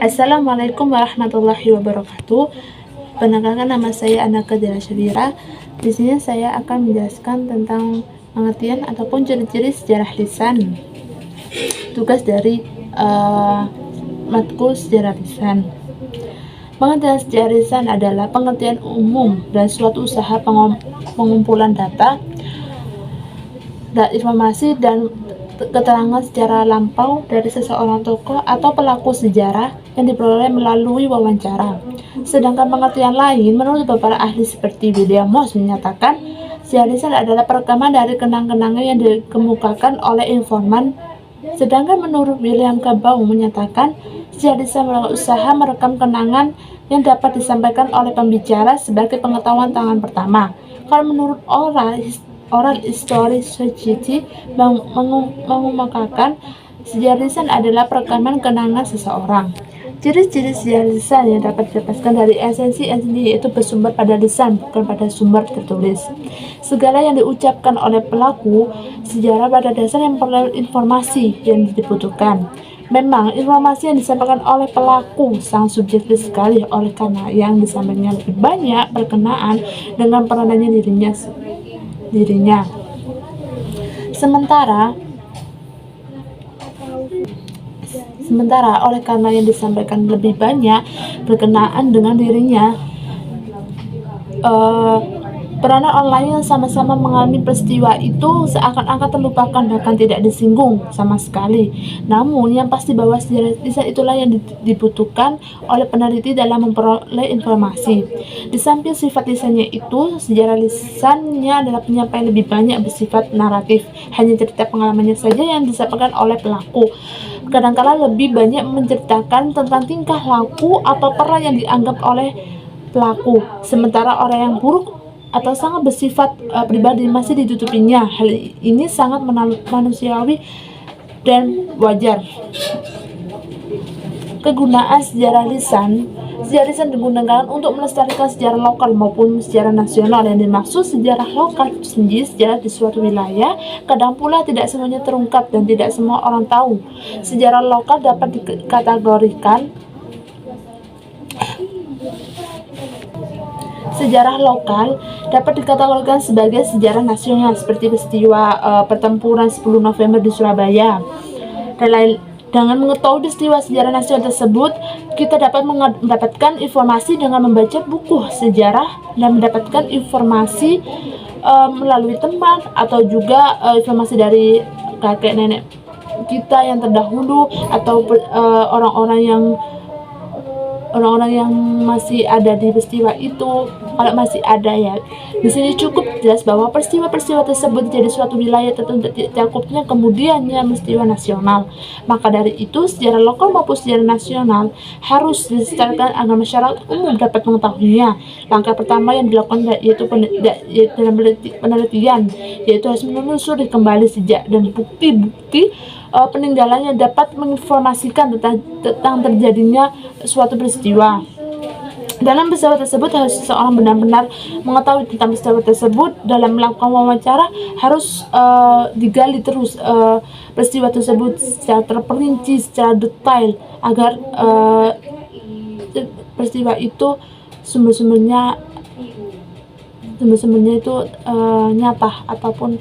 Assalamualaikum warahmatullahi wabarakatuh. Perkenalkan, nama saya Anaka Dela Syabira. Di sini saya akan menjelaskan tentang pengertian ataupun ciri-ciri sejarah lisan. Tugas dari matkul sejarah lisan. Pengertian sejarah lisan adalah pengertian umum dan suatu usaha pengumpulan data, informasi dan keterangan secara lampau dari seseorang tokoh atau pelaku sejarah yang diperoleh melalui wawancara. Sedangkan pengertian lain menurut beberapa ahli seperti William Moss menyatakan sejarah lisan adalah perekaman dari kenang-kenangan yang dikemukakan oleh informan. Sedangkan menurut William Cabau menyatakan sejarah lisan adalah usaha merekam kenangan yang dapat disampaikan oleh pembicara sebagai pengetahuan tangan pertama. Kalau menurut Oral History Society mengemukakan sejarah lisan adalah perekaman kenangan seseorang. Ciri-ciri sejarah lisan yang dapat didapatkan dari esensi yaitu bersumber pada lisan, bukan pada sumber tertulis. Segala yang diucapkan oleh pelaku sejarah pada dasarnya memperoleh informasi yang dibutuhkan. Memang informasi yang disampaikan oleh pelaku sangat subjektif sekali, oleh karena yang disampaikannya lebih banyak berkenaan dengan peranannya dirinya. Sementara oleh karena yang disampaikan lebih banyak berkenaan dengan dirinya, peranan online yang sama-sama mengalami peristiwa itu seakan-akan terlupakan, bahkan tidak disinggung sama sekali. Namun yang pasti bahwa sejarah lisan itulah yang dibutuhkan oleh peneliti dalam memperoleh informasi. Di samping sifat lisannya itu, sejarah lisannya adalah penyampaian lebih banyak bersifat naratif, hanya cerita pengalamannya saja yang disampaikan oleh pelaku. Kadang-kala lebih banyak menceritakan tentang tingkah laku atau peran yang dianggap oleh pelaku, sementara orang yang buruk atau sangat bersifat pribadi masih ditutupinya. Hal ini sangat manusiawi dan wajar. Kegunaan sejarah lisan digunakan untuk melestarikan sejarah lokal maupun sejarah nasional. Yang dimaksud sejarah lokal sendiri sejarah di suatu wilayah, kadang pula tidak semuanya terungkap dan tidak semua orang tahu. Sejarah lokal dapat dikategorikan sebagai sejarah nasional, seperti peristiwa pertempuran 10 November di Surabaya. Dengan mengetahui peristiwa sejarah nasional tersebut, kita dapat mendapatkan informasi dengan membaca buku sejarah dan mendapatkan informasi melalui teman atau juga informasi dari kakek nenek kita yang terdahulu atau orang-orang yang masih ada di peristiwa itu, kalau masih ada ya. Di sini cukup jelas bahwa peristiwa-peristiwa tersebut jadi suatu wilayah tertentu cakupnya, kemudiannya peristiwa nasional. Maka dari itu sejarah lokal maupun sejarah nasional harus dilestarikan agar masyarakat umum dapat mengetahuinya. Langkah pertama yang dilakukan yaitu dalam penelitian, yaitu harus menelusuri kembali sejak dan bukti-bukti peninggalannya dapat menginformasikan tentang terjadinya suatu peristiwa. Dalam peristiwa tersebut harus seseorang benar-benar mengetahui tentang peristiwa tersebut. Dalam melakukan wawancara harus digali terus peristiwa tersebut secara terperinci, secara detail, agar peristiwa itu sumber-sumbernya itu nyata ataupun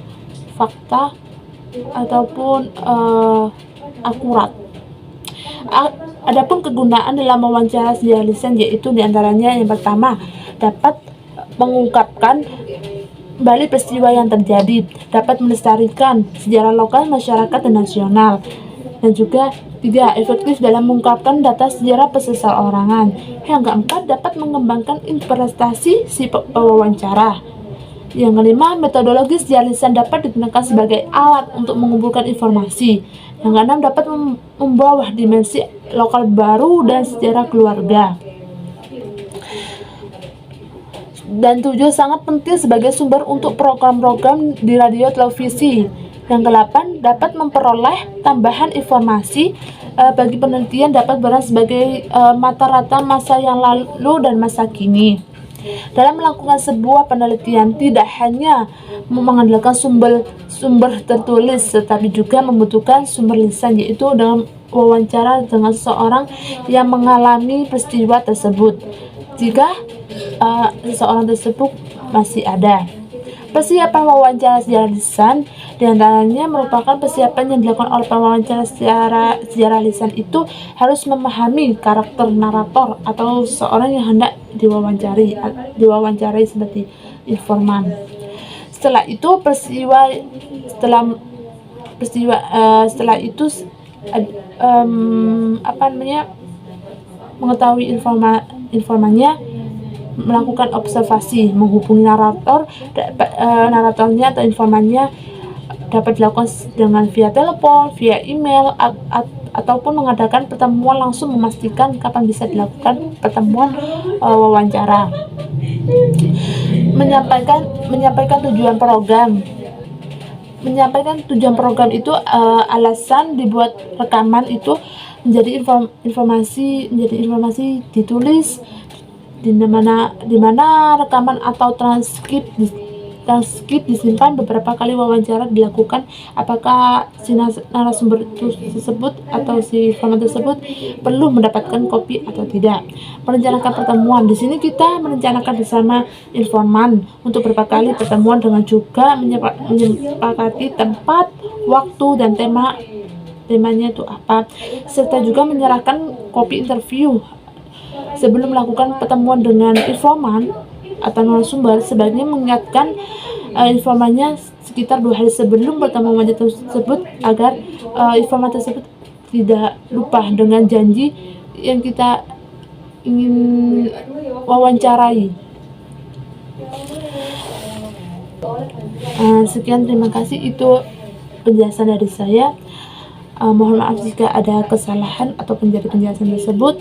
fakta ataupun akurat. Adapun kegunaan dalam wawancara sejarah lisan yaitu diantaranya yang pertama, dapat mengungkapkan balik peristiwa yang terjadi, dapat melestarikan sejarah lokal, masyarakat, dan nasional. Dan juga 3, efektif dalam mengungkapkan data sejarah seseorangan. Yang keempat, dapat mengembangkan interpretasi si pewawancara. Yang kelima, metodologi sejarah lisan dapat digunakan sebagai alat untuk mengumpulkan informasi. Yang keenam, dapat membawa dimensi lokal baru dan sejarah keluarga. Dan 7, sangat penting sebagai sumber untuk program-program di radio televisi. Yang ke-8, dapat memperoleh tambahan informasi bagi penelitian, dapat berperan sebagai mata rata masa yang lalu dan masa kini. Dalam melakukan sebuah penelitian, tidak hanya mengandalkan sumber tertulis, tetapi juga membutuhkan sumber lisan, yaitu dengan wawancara dengan seseorang yang mengalami peristiwa tersebut. Jika seseorang tersebut masih ada. Persiapan wawancara secara lisan diantaranya merupakan persiapan yang dilakukan oleh pewawancara secara lisan itu harus memahami karakter narator atau seorang yang hendak diwawancarai seperti informan. Setelah itu mengetahui informannya, melakukan observasi, menghubungi naratornya atau informannya dapat dilakukan dengan via telepon, via email, ataupun mengadakan pertemuan langsung, memastikan kapan bisa dilakukan pertemuan wawancara. Menyampaikan tujuan program. Menyampaikan tujuan program itu alasan dibuat rekaman itu menjadi informasi ditulis di mana rekaman atau transkrip disimpan beberapa kali wawancara dilakukan. Apakah si narasumber tersebut atau si informan tersebut perlu mendapatkan kopi atau tidak. Merencanakan pertemuan, di sini kita merencanakan bersama informan untuk beberapa kali pertemuan dengan juga menyepakati tempat, waktu, dan temanya itu apa, serta juga menyerahkan kopi interview. Sebelum melakukan pertemuan dengan informan atau narasumber, sebaiknya mengingatkan informannya sekitar 2 hari sebelum pertemuan tersebut agar informan tersebut tidak lupa dengan janji yang kita ingin wawancarai. Sekian, terima kasih, itu penjelasan dari saya. Mohon maaf jika ada kesalahan ataupun dari penjelasan tersebut.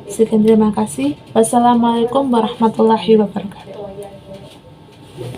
Sekian, terima kasih. Wassalamualaikum warahmatullahi wabarakatuh.